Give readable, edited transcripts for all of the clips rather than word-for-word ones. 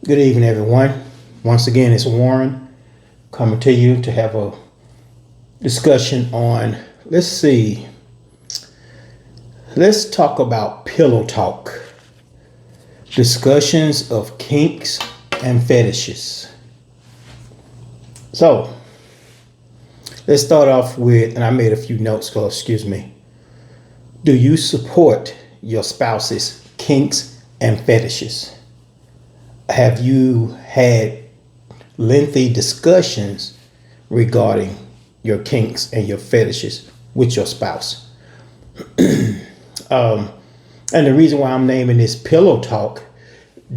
Good evening, everyone. Once again, it's Warren coming to you to have a discussion on, let's see, let's talk about pillow talk, discussions of kinks and fetishes. So, let's start off with, and I made a few notes, so excuse me. Do you support your spouse's kinks and fetishes? Have you had lengthy discussions regarding your kinks and your fetishes with your spouse? And the reason why I'm naming this pillow talk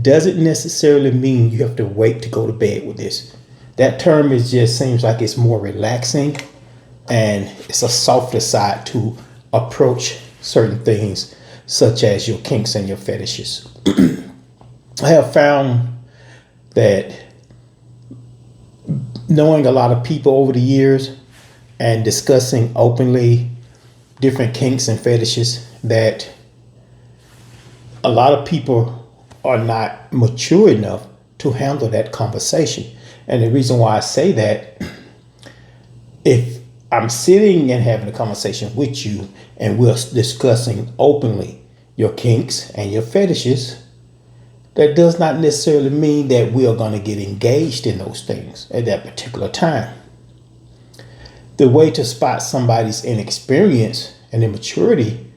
doesn't necessarily mean you have to wait to go to bed with this. That term is just seems like it's more relaxing and it's a softer side to approach certain things such as your kinks and your fetishes. I have found that knowing a lot of people over the years and discussing openly different kinks and fetishes that a lot of people are not mature enough to handle that conversation. And the reason why I say that, if I'm sitting and having a conversation with you and we're discussing openly your kinks and your fetishes, that does not necessarily mean that we are going to get engaged in those things at that particular time. The way to spot somebody's inexperience and immaturity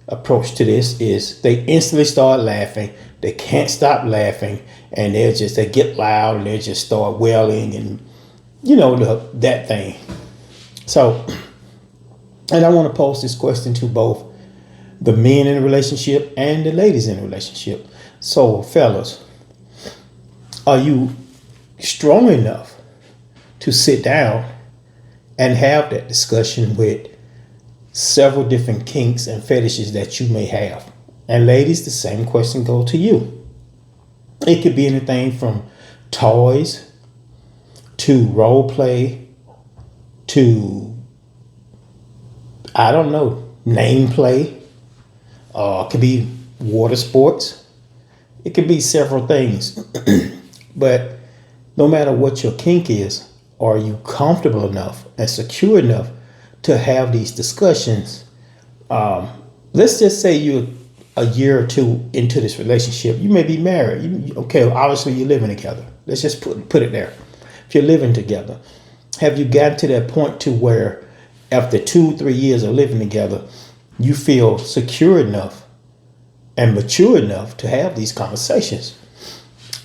approach to this is they instantly start laughing. They can't stop laughing, and they get loud and they just start wailing and that thing. So, and I want to pose this question to both the men in a relationship and the ladies in a relationship. So, fellas, are you strong enough to sit down and have that discussion with several different kinks and fetishes that you may have? And ladies, the same question goes to you. It could be anything from toys to role play to, I don't know, name play. It could be water sports. It could be several things. But no matter what your kink is, are you comfortable enough and secure enough to have these discussions? Let's just say you're a year or two into this relationship. You may be married. Okay, obviously you're living together. Let's just put it there. If you're living together, have you gotten to that point to where after 2-3 years of living together, you feel secure enough and mature enough to have these conversations?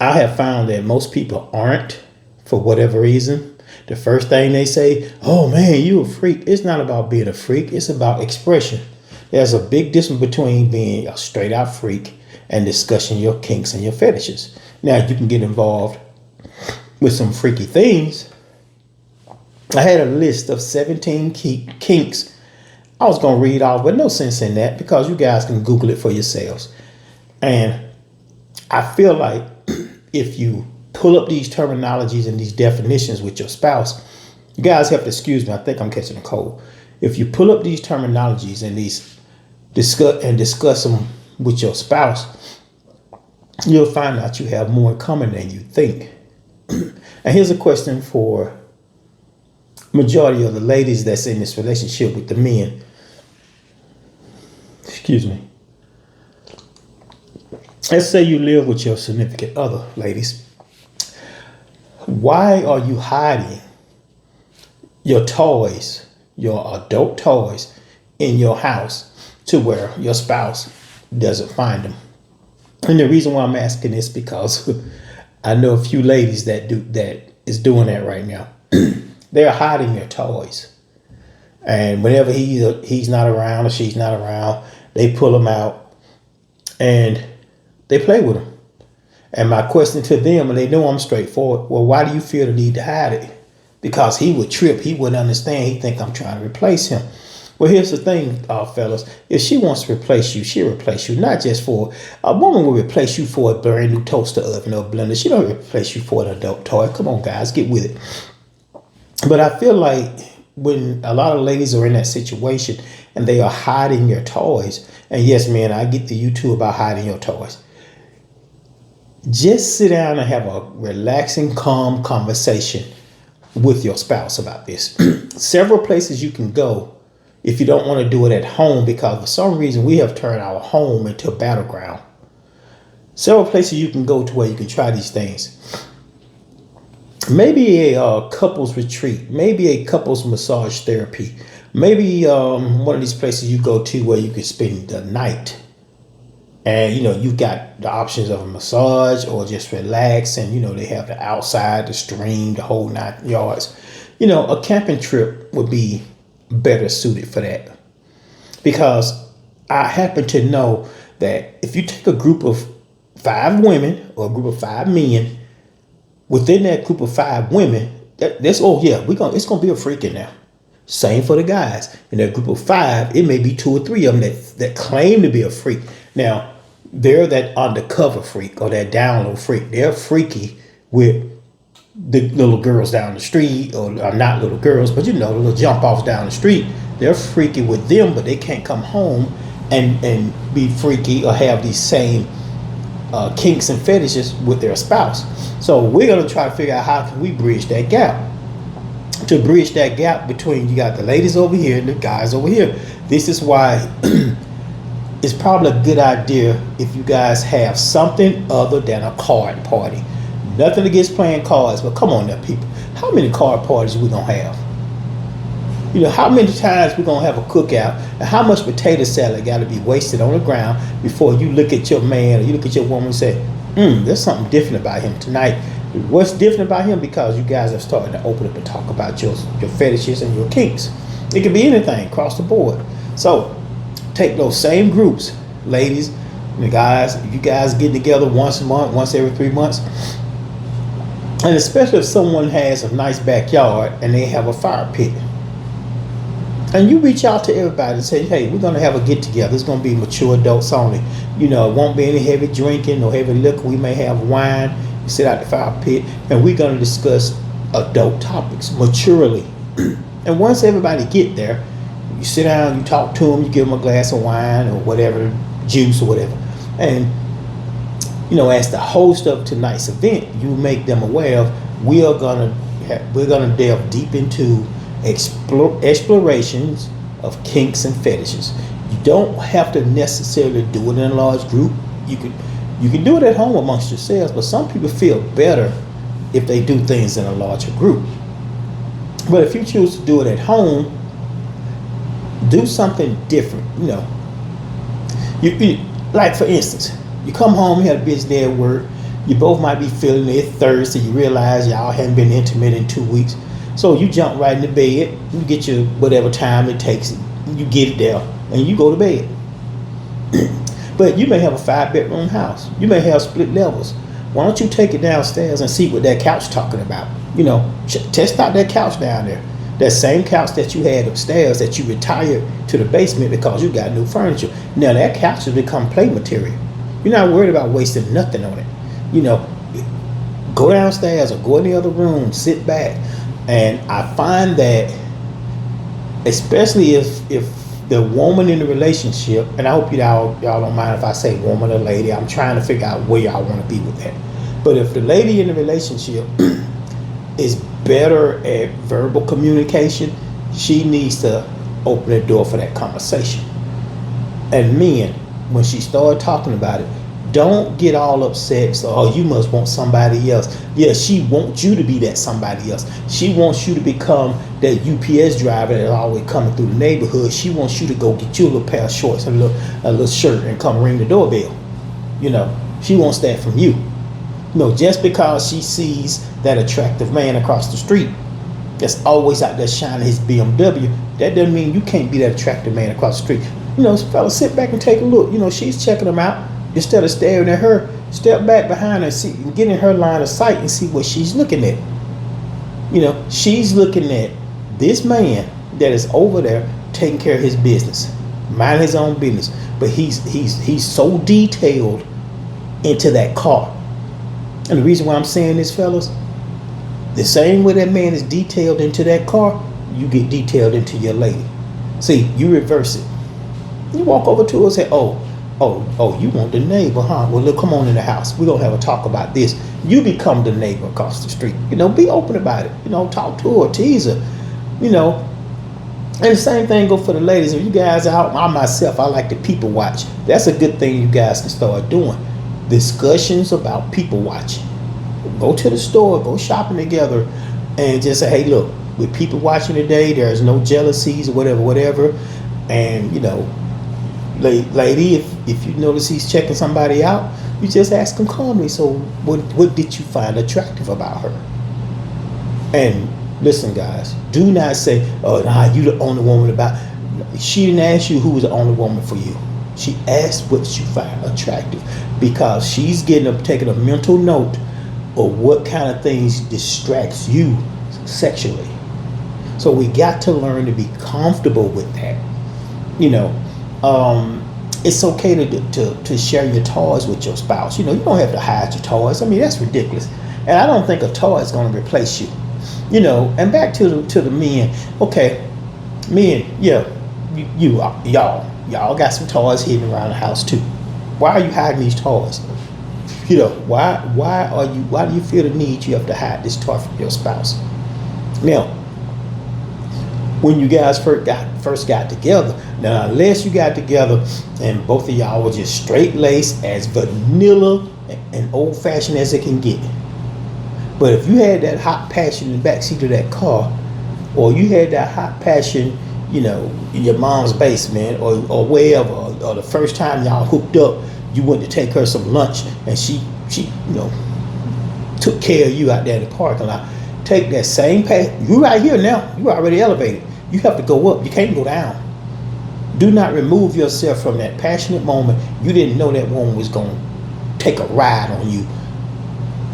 I have found that most people aren't, for whatever reason. The first thing they say, "Oh man, you a freak." It's not about being a freak. It's about expression. There's a big difference between being a straight out freak and discussing your kinks and your fetishes. Now, you can get involved with some freaky things. I had a list of 17 kinks I was going to read off, but no sense in that because you guys can Google it for yourselves. And I feel like if you pull up these terminologies and these definitions with your spouse, you guys have to excuse me. I think I'm catching a cold. If you pull up these terminologies and discuss them with your spouse, you'll find out you have more in common than you think. And here's a question for majority of the ladies that's in this relationship with the men. Excuse me. Let's say you live with your significant other, ladies. Why are you hiding your toys, your adult toys, in your house to where your spouse doesn't find them? And the reason why I'm asking this because I know a few ladies that is doing that right now. They're hiding their toys, and whenever he's not around or she's not around, they pull them out and they play with them. And my question to them, and they know I'm straightforward, well, why do you feel the need to hide it? Because he would trip. He wouldn't understand. He'd think I'm trying to replace him. Well, here's the thing, fellas. If she wants to replace you, she'll replace you. Not just for a woman will replace you for a brand new toaster oven or blender. She don't replace you for an adult toy. Come on, guys, get with it. But I feel like when a lot of ladies are in that situation and they are hiding their toys, and yes, man, I get the you too about hiding your toys. Just sit down and have a relaxing, calm conversation with your spouse about this. Several places you can go if you don't want to do it at home, because for some reason we have turned our home into a battleground. Several places you can go to where you can try these things. Maybe a couples retreat, maybe a couples massage therapy, maybe one of these places you go to where you can spend the night. And you've got the options of a massage or just relax, and they have the outside, the stream, the whole 9 yards. A camping trip would be better suited for that, because I happen to know that if you take a group of 5 women or a group of 5 men, within that group of 5 women, that's it's gonna be a freak in there. Same for the guys. In that group of 5, it may be 2 or 3 of them that claim to be a freak. Now, they're that undercover freak or that down low freak. They're freaky with the little girls down the street, or not little girls, but the little jump offs down the street. They're freaky with them, but they can't come home and be freaky or have these same kinks and fetishes with their spouse. So we're going to try to figure out how can we bridge that gap. To bridge that gap between, you got the ladies over here and the guys over here. This is why it's probably a good idea if you guys have something other than a card party. Nothing against playing cards, but come on now, people. How many card parties we gonna have? How many times we gonna have a cookout, and how much potato salad got to be wasted on the ground before you look at your man or you look at your woman and say, there's something different about him tonight. What's different about him? Because you guys are starting to open up and talk about your fetishes and your kinks. It could be anything across the board. So take those same groups, ladies and the guys. If you guys get together once a month, once every 3 months, and especially if someone has a nice backyard and they have a fire pit, and you reach out to everybody and say, hey, we're going to have a get together. It's going to be mature adults only. It won't be any heavy drinking or heavy liquor. We may have wine. We sit out the fire pit, and we're going to discuss adult topics maturely. And once everybody get there, you sit down, you talk to them, you give them a glass of wine or whatever, juice or whatever. And, as the host of tonight's event, you make them aware of we're gonna delve deep into explorations of kinks and fetishes. You don't have to necessarily do it in a large group. You can do it at home amongst yourselves, but some people feel better if they do things in a larger group. But if you choose to do it at home, do something different. You like, for instance, you come home, you had a busy day at work, you both might be feeling it Thursday, you realize y'all haven't been intimate in 2 weeks. So you jump right in the bed, you get your whatever time it takes, you get it there, and you go to bed. But you may have a 5-bedroom house. You may have split levels. Why don't you take it downstairs and see what that couch talking about? Test out that couch down there. That same couch that you had upstairs that you retired to the basement because you got new furniture. Now that couch has become play material. You're not worried about wasting nothing on it. Go downstairs or go in the other room, sit back. And I find that, especially if the woman in the relationship, and I hope y'all don't mind if I say woman or lady, I'm trying to figure out where y'all want to be with that. But if the lady in the relationship is better at verbal communication, she needs to open the door for that conversation. And men, when she started talking about it, don't get all upset. So, oh, you must want somebody else. Yeah, she wants you to be that somebody else. She wants you to become that UPS driver that's always coming through the neighborhood. She wants you to go get you a little pair of shorts and a little shirt and come ring the doorbell. She wants that from you. Just because she sees that attractive man across the street that's always out there shining his BMW, that doesn't mean you can't be that attractive man across the street. Fellas, sit back and take a look. She's checking them out. Instead of staring at her, step back behind her, and get in her line of sight and see what she's looking at. She's looking at this man that is over there taking care of his business, mind his own business. But he's so detailed into that car. And the reason why I'm saying this, fellas, the same way that man is detailed into that car, you get detailed into your lady. See, you reverse it. You walk over to her and say, oh, Oh, you want the neighbor, huh? Well, look, come on in the house. We're going to have a talk about this. You become the neighbor across the street. Be open about it. Talk to her, tease her. You know, and the same thing go for the ladies. If you guys out, I myself, I like to people watch. That's a good thing you guys can start doing. Discussions about people watching. Go to the store, go shopping together, and just say, hey, look, with people watching today, there's no jealousies or whatever. And, lady, if you notice he's checking somebody out, you just ask him calmly, so what did you find attractive about her? And listen, guys, do not say, oh, nah, you the only woman about. She didn't ask you who was the only woman for you. She asked what you find attractive, because she's taking a mental note of what kind of things distracts you sexually. So we got to learn to be comfortable with that. It's okay to share your toys with your spouse. You don't have to hide your toys. I mean, that's ridiculous. And I don't think a toy is going to replace you. And back to the men. Okay, men, yeah, y'all got some toys hidden around the house too. Why are you hiding these toys? Why do you feel the need you have to hide this toy from your spouse? Now, when you guys first got together, now unless you got together and both of y'all were just straight laced, as vanilla and old fashioned as it can get. But if you had that hot passion in the backseat of that car, or you had that hot passion, in your mom's basement or wherever, or the first time y'all hooked up, you went to take her some lunch and she took care of you out there in the parking lot. Take that same path. You right here now. You already elevated. You have to go up. You can't go down. Do not remove yourself from that passionate moment. You didn't know that woman was going to take a ride on you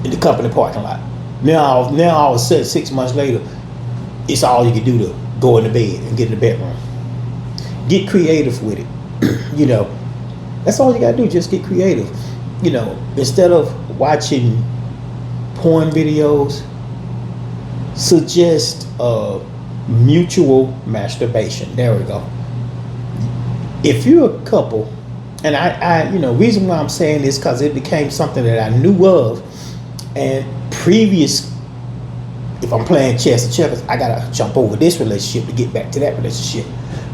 in the company parking lot. Now all of a sudden, 6 months later, it's all you can do to go in the bed and get in the bedroom. Get creative with it. That's all you got to do. Just get creative. Instead of watching porn videos, suggest mutual masturbation. There we go. If you're a couple, and I reason why I'm saying this, because it became something that I knew of, and previous, if I'm playing chess or checkers, I gotta jump over this relationship to get back to that relationship,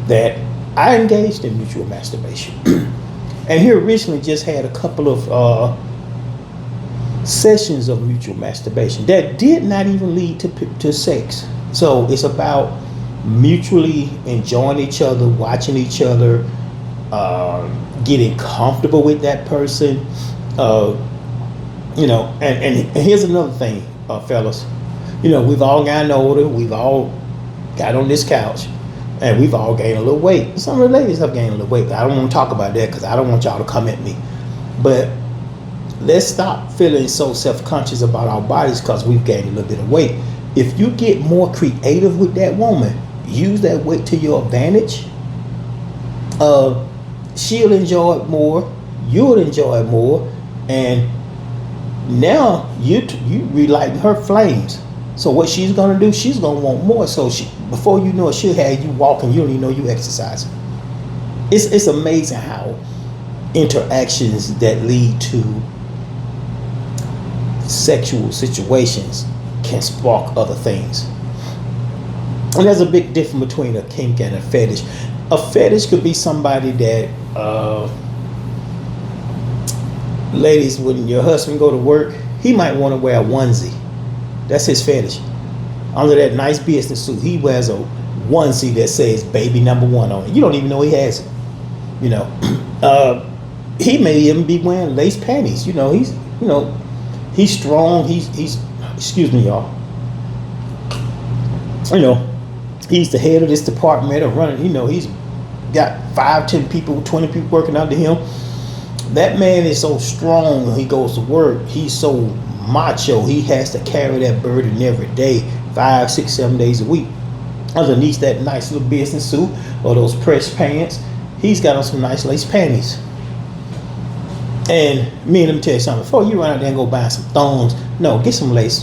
that I engaged in mutual masturbation. And here recently just had a couple of sessions of mutual masturbation that did not even lead to sex. So it's about mutually enjoying each other, watching each other, getting comfortable with that person. And here's another thing, fellas. We've all gotten older. We've all got on this couch, and we've all gained a little weight. Some of the ladies have gained a little weight, but I don't want to talk about that because I don't want y'all to come at me. But let's stop feeling so self-conscious about our bodies because we've gained a little bit of weight. If you get more creative with that woman, use that weight to your advantage. She'll enjoy it more. You'll enjoy it more, and now you relighting her flames. So what she's gonna do? She's gonna want more. So before you know it, she'll have you walking. You don't even know you exercising. It's amazing how interactions that lead to sexual situations can spark other things. And there's a big difference between a kink and a fetish. A fetish could be somebody that, ladies, when your husband go to work, he might want to wear a onesie. That's his fetish. Under that nice business suit, he wears a onesie that says "baby number one" on it. You don't even know he has it. He may even be wearing lace panties. He's strong. He's excuse me, y'all. He's the head of this department or running. He's got 5, 10 people, 20 people working under him. That man is so strong when he goes to work. He's so macho. He has to carry that burden every day, 5, 6, 7 days a week. Underneath that nice little business suit or those pressed pants, he's got on some nice lace panties. And let me tell you something. Before you run out there and go buy some thongs, no, get some lace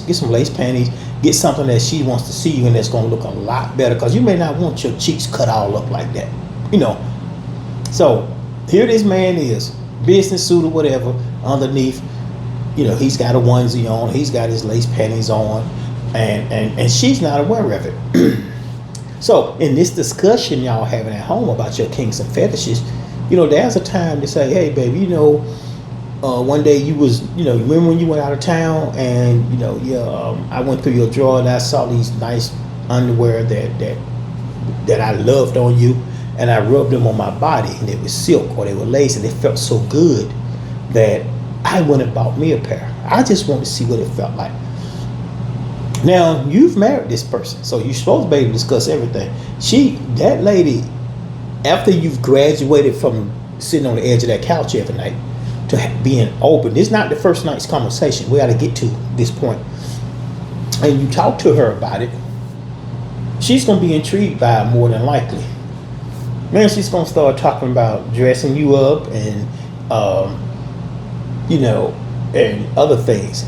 panties. Get something that she wants to see you and that's going to look a lot better, because you may not want your cheeks cut all up like that. So Here this man is, business suit or whatever, underneath, he's got a onesie on, he's got his lace panties on, and she's not aware of it. So in this discussion y'all having at home about your kinks and fetishes, there's a time to say, hey baby, one day you was, remember when you went out of town and, I went through your drawer and I saw these nice underwear that I loved on you, and I rubbed them on my body and they were silk or they were lace and they felt so good that I went and bought me a pair. I just wanted to see what it felt like. Now you've married this person, so you're supposed to be able to discuss everything. That lady, after you've graduated from sitting on the edge of that couch every night to being open, this is not the first night's conversation. We got to get to this point, and you talk to her about it. She's gonna be intrigued by it more than likely. Man, she's gonna start talking about dressing you up and and other things.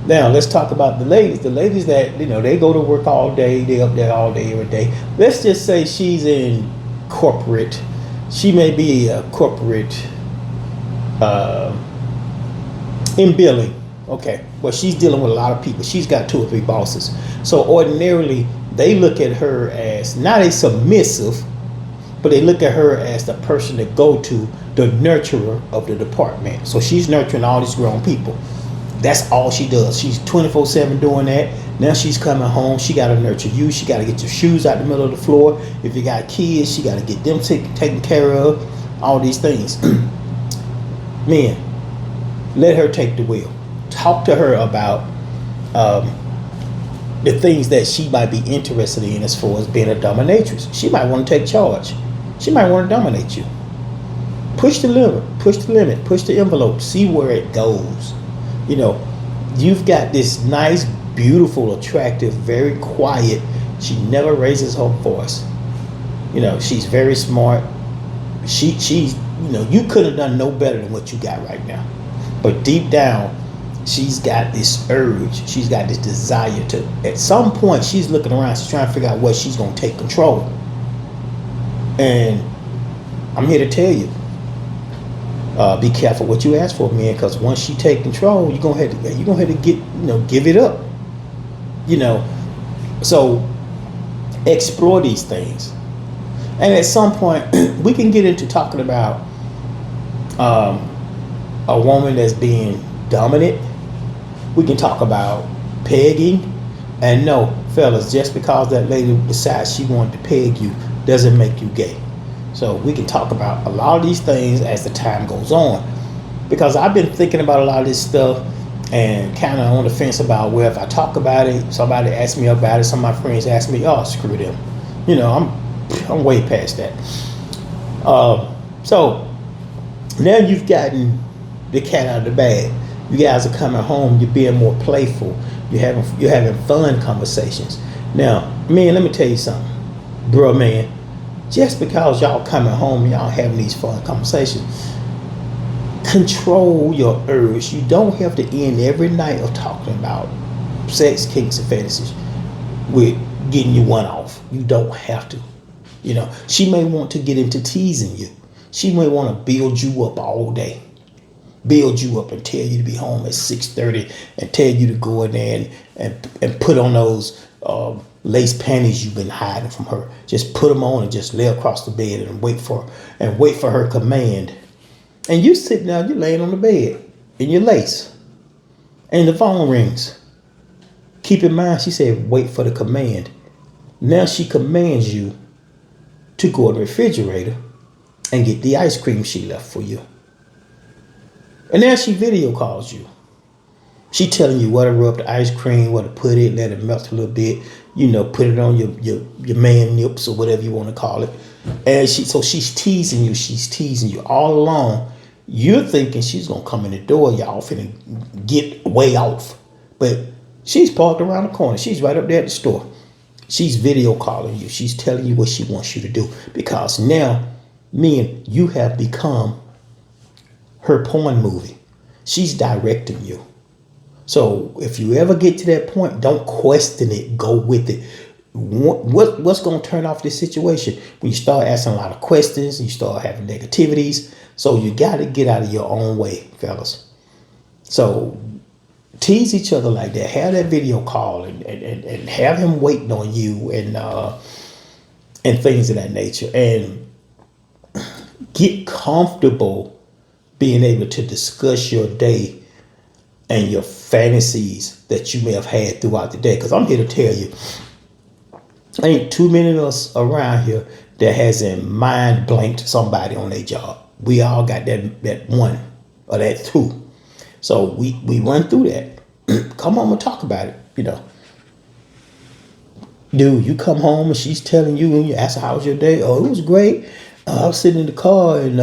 Now let's talk about the ladies. The ladies that they go to work all day, they up there all day every day. Let's just say she's in corporate. She may be a corporate in billing. Okay, well she's dealing with a lot of people. She's got 2 or 3 bosses. So ordinarily they look at her as not a submissive, but they look at her as the person to go to, the nurturer of the department. So she's nurturing all these grown people. That's all she does. She's 24/7 doing that. Now she's coming home. She got to nurture you. She got to get your shoes out the middle of the floor. If you got kids, she got to get them taken care of. All these things. Men, let her take the wheel. Talk to her about the things that she might be interested in as far as being a dominatrix. She might want to take charge. She might want to dominate you. Push the limit, push the envelope, see where it goes. You've got this nice, beautiful, attractive, very quiet. She never raises her voice. She's very smart. She's you could have done no better than what you got right now. But deep down, she's got this urge. She's got this desire to, at some point, she's looking around. She's trying to figure out what she's going to take control. And I'm here to tell you, be careful what you ask for, man, because once she take control, you're gonna have to give it up. So explore these things, and at some point we can get into talking about a woman that's being dominant. We can talk about pegging, and no, fellas, just because that lady decides she wanted to peg you doesn't make you gay. So we can talk about a lot of these things as the time goes on, because I've been thinking about a lot of this stuff and kind of on the fence about, well, if I talk about it, somebody asks me about it, some of my friends ask me, oh, screw them. I'm way past that. So now you've gotten the cat out of the bag. You guys are coming home. You're being more playful. You're having fun conversations. Now, man, let me tell you something, bro, man. Just because y'all coming home, y'all having these fun conversations, control your urge. You don't have to end every night of talking about sex, kinks, and fetishes with getting you one off. You don't have to. She may want to get into teasing you. She may want to build you up all day. Build you up and tell you to be home at 6:30 and tell you to go in there and put on those lace panties you've been hiding from her. Just put them on and just lay across the bed and wait for her command. And you sitting down, you're laying on the bed in your lace, and the phone rings. Keep in mind, she said, wait for the command. Now she commands you to go in the refrigerator and get the ice cream she left for you. And now she video calls you. She telling you where to rub the ice cream, where to put it, let it melt a little bit, put it on your man nips or whatever you want to call it. And she's teasing you all along. You're thinking she's gonna come in the door, y'all finna get way off. But she's parked around the corner. She's right up there at the store. She's video calling you. She's telling you what she wants you to do. Because now, you have become her porn movie. She's directing you. So if you ever get to that point, don't question it. Go with it. what's going to turn off this situation? When you start asking a lot of questions, you start having negativities. So you got to get out of your own way, fellas. So tease each other like that. Have that video call and have him waiting on you and things of that nature. And get comfortable being able to discuss your day and your fantasies that you may have had throughout the day. Because I'm here to tell you, ain't too many of us around here that hasn't mind blanked somebody on their job. We all got that one or that two. So we run through that. Come home and talk about it, Dude, you come home and she's telling you and you ask her, how was your day? Oh, it was great. I was sitting in the car and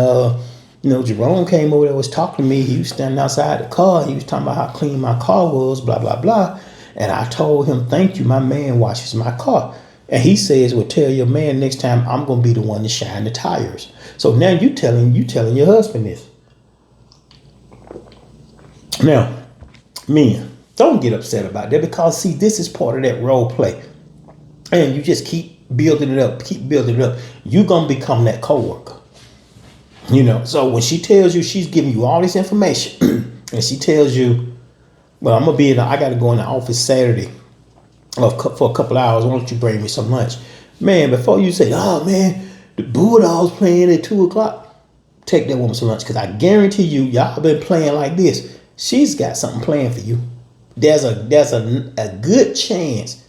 Jerome came over there, was talking to me. He was standing outside the car. He was talking about how clean my car was, blah, blah, blah. And I told him, thank you. My man washes my car. And he says, well, tell your man next time I'm going to be the one to shine the tires. So now you telling your husband this. Now, men, don't get upset about that because, see, this is part of that role play. And you just keep building it up, you're going to become that coworker. So when she tells you she's giving you all this information and she tells you, well, I got to go in the office Saturday for a couple hours. Why don't you bring me some lunch? Man, before you say, oh, man, the Bulldogs playing at 2 o'clock, take that woman some lunch because I guarantee you, y'all been playing like this. She's got something planned for you. There's a good chance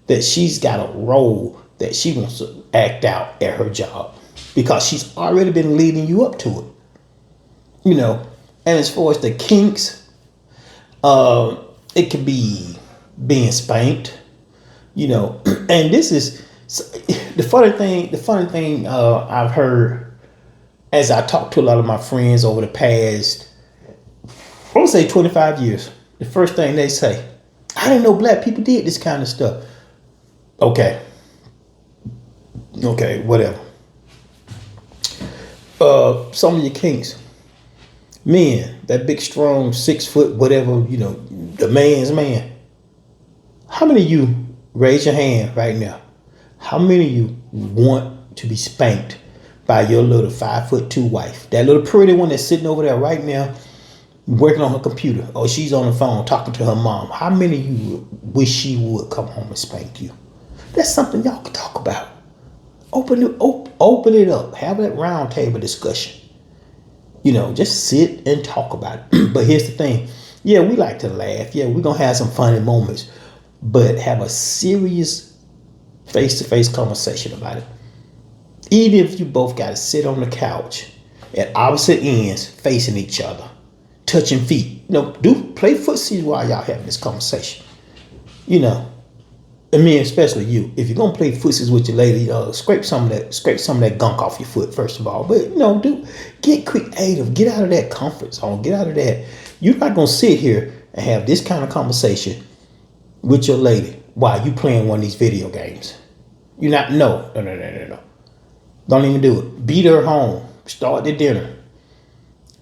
that she's got a role that she wants to act out at her job because she's already been leading you up to it. And as far as the kinks, it could be being spanked, and this is the funny thing I've heard as I talk to a lot of my friends over the past, I would say 25 years. The first thing they say, I didn't know black people did this kind of stuff. Okay, whatever. Some of your kinks, men, that big, strong, 6 foot, whatever, the man's man. How many of you, raise your hand right now, how many of you want to be spanked by your little 5'2" wife? That little pretty one that's sitting over there right now, working on her computer, or she's on the phone talking to her mom. How many of you wish she would come home and spank you? That's something y'all can talk about. Open it up. Have that round table discussion. Just sit and talk about it. But here's the thing. Yeah, we like to laugh. Yeah, we're going to have some funny moments. But have a serious face-to-face conversation about it. Even if you both got to sit on the couch at opposite ends facing each other, touching feet. Play footsie while y'all having this conversation. Especially you. If you're gonna play footsies with your lady, scrape some of that gunk off your foot first of all. But get creative. Get out of that comfort zone. Get out of that. You're not gonna sit here and have this kind of conversation with your lady while you playing one of these video games. You're not. No. Don't even do it. Beat her home. Start the dinner.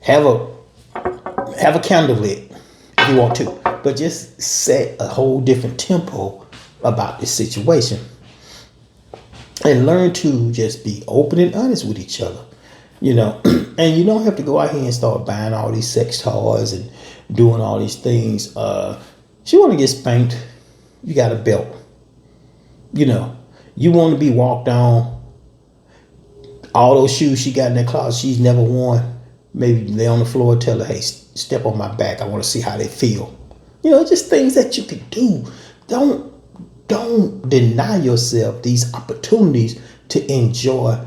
Have a candle lit if you want to, but just set a whole different tempo about this situation and learn to just be open and honest with each other, and you don't have to go out here and start buying all these sex toys and doing all these things. She want to get spanked, you got a belt. You want to be walked on. All those shoes she got in that closet she's never worn, maybe lay on the floor and tell her, hey, step on my back, I want to see how they feel. Just things that you can do. Don't deny yourself these opportunities to enjoy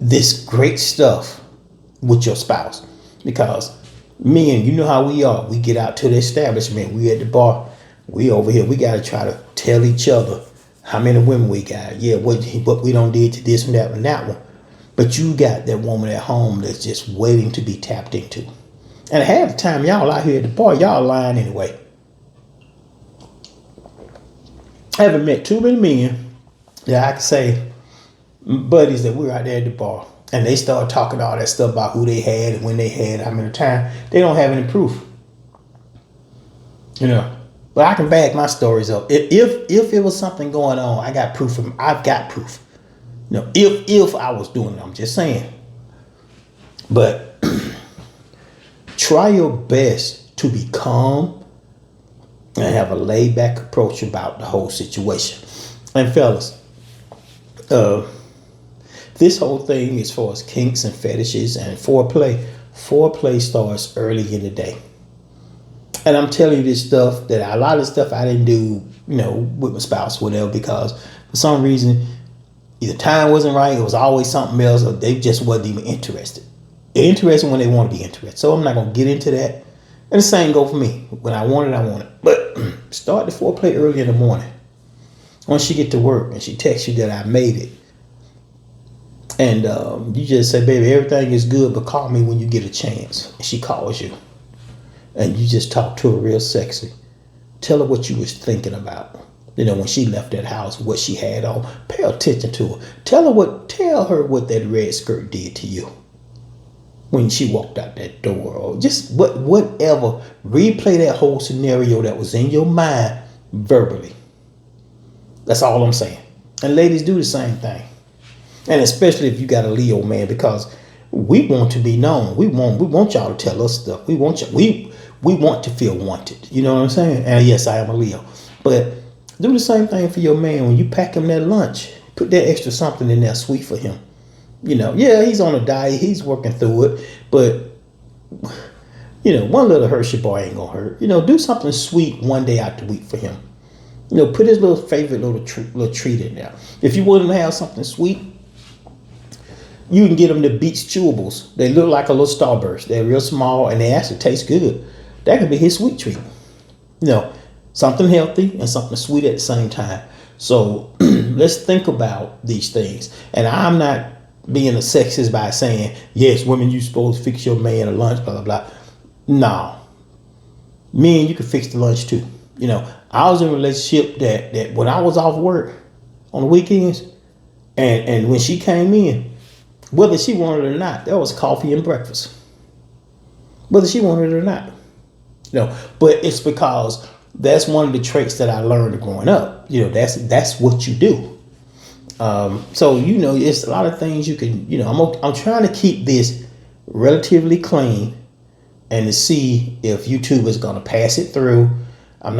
this great stuff with your spouse. Because men, you know how we are. We get out to the establishment. We at the bar. We over here. We got to try to tell each other how many women we got. Yeah, what we don't did to this and that and that one. But you got that woman at home that's just waiting to be tapped into. And half the time, y'all out here at the bar, y'all lying anyway. I haven't met too many men that I can say buddies that we're out there at the bar and they start talking all that stuff about who they had and when they had, how many times. They don't have any proof. But I can back my stories up. If it was something going on, I got proof. I've got proof. If I was doing it, I'm just saying. But try your best to be calm and have a laid back approach about the whole situation. And fellas, this whole thing as far as kinks and fetishes and foreplay. Foreplay starts early in the day. And I'm telling you this stuff that a lot of stuff I didn't do, with my spouse, whatever, because for some reason, either time wasn't right, it was always something else, or they just wasn't even interested. They're interested when they want to be interested. So I'm not going to get into that. And the same go for me. When I want it, I want it. But start the foreplay early in the morning. Once she get to work and she texts you that I made it, and you just say, baby, everything is good, but call me when you get a chance. And she calls you. And you just talk to her real sexy. Tell her what you was thinking about. When she left that house, what she had on. Pay attention to her. Tell her what that red skirt did to you when she walked out that door, or just whatever. Replay that whole scenario that was in your mind verbally. That's all I'm saying. And ladies, do the same thing. And especially if you got a Leo man, because we want to be known. We want y'all to tell us stuff. We want to feel wanted. You know what I'm saying? And yes, I am a Leo. But do the same thing for your man. When you pack him that lunch, put that extra something in there sweet for him. Yeah, he's on a diet. He's working through it. But, one little Hershey bar ain't going to hurt. Do something sweet one day out the week for him. Put his little favorite little treat in there. If you want him to have something sweet, you can get them the Beats chewables. They look like a little Starburst. They're real small and they actually taste good. That could be his sweet treat. Something healthy and something sweet at the same time. So let's think about these things. And I'm not being a sexist by saying, yes, women, you supposed to fix your man a lunch, blah, blah, blah. No. Men, you can fix the lunch too. I was in a relationship that when I was off work on the weekends, and when she came in, whether she wanted it or not, there was coffee and breakfast. Whether she wanted it or not. But it's because that's one of the traits that I learned growing up. That's what you do. So it's a lot of things you can. I'm trying to keep this relatively clean, and to see if YouTube is going to pass it through. I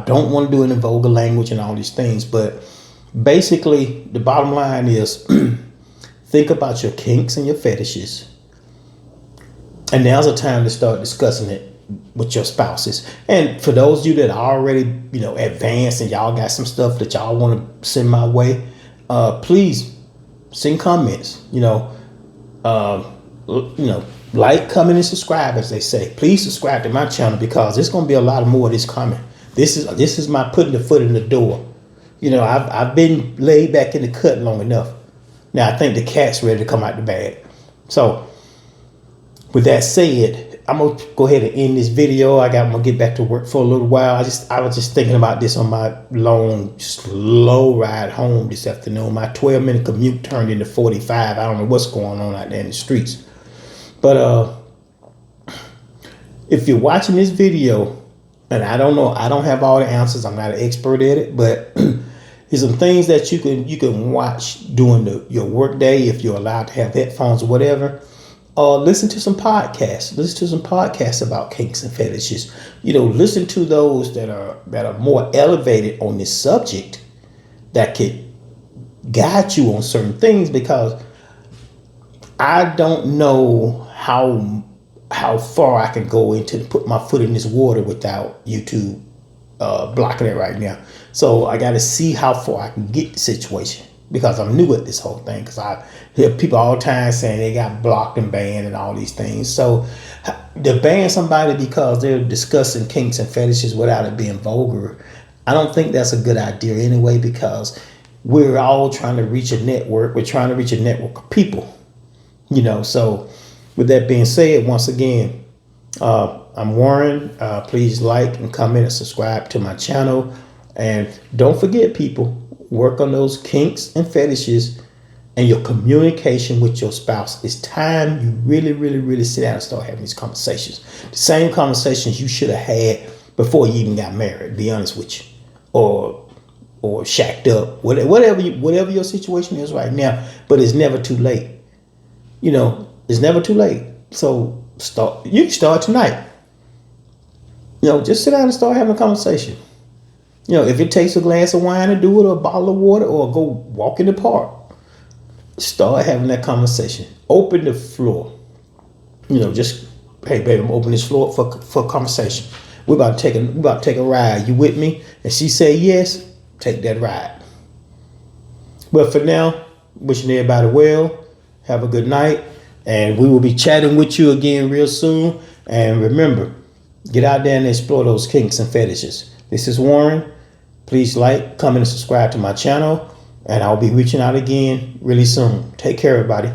don't want to do it in vulgar language and all these things, but basically the bottom line is think about your kinks and your fetishes. And now's the time to start discussing it with your spouses. And for those of you that are already, advanced and y'all got some stuff that y'all want to send my way, please send comments, like, comment, and subscribe, as they say. Please subscribe to my channel, because there's going to be a lot more of this coming. This is my putting the foot in the door. I've been laid back in the cut long enough. Now I think the cat's ready to come out the bag. So with that said, I'm gonna go ahead and end this video. I'm gonna get back to work for a little while. I was just thinking about this on my long, slow ride home this afternoon. My 12-minute commute turned into 45. I don't know what's going on out there in the streets. But if you're watching this video, and I don't know, I don't have all the answers. I'm not an expert at it, but there's some things that you can watch during your work day if you're allowed to have headphones or whatever. Listen to some podcasts. Listen to some podcasts about kinks and fetishes. Listen to those that are more elevated on this subject, that could guide you on certain things, because I don't know how far I can go into put my foot in this water without YouTube blocking it right now. So I got to see how far I can get the situation, because I'm new at this whole thing. Because I hear people all the time saying they got blocked and banned and all these things. So to ban somebody because they're discussing kinks and fetishes without it being vulgar, I don't think that's a good idea anyway, because we're all trying to reach a network. We're trying to reach a network of people. So with that being said, once again, I'm Warren. Please like and comment and subscribe to my channel. And don't forget, people, work on those kinks and fetishes and your communication with your spouse. It's time you really, really, really sit down and start having these conversations. The same conversations you should have had before you even got married, to be honest with you. Or shacked up, whatever your situation is right now. But it's never too late. It's never too late. So you can start tonight. Just sit down and start having a conversation. If it takes a glass of wine to do it, or a bottle of water, or go walk in the park, start having that conversation. Open the floor. Just, hey baby, I'm opening this floor for conversation. We're about to take a ride. You with me? And she say yes, take that ride. But for now, wishing everybody well. Have a good night. And we will be chatting with you again real soon. And remember, get out there and explore those kinks and fetishes. This is Warren. Please like, comment, and subscribe to my channel. And I'll be reaching out again really soon. Take care, everybody.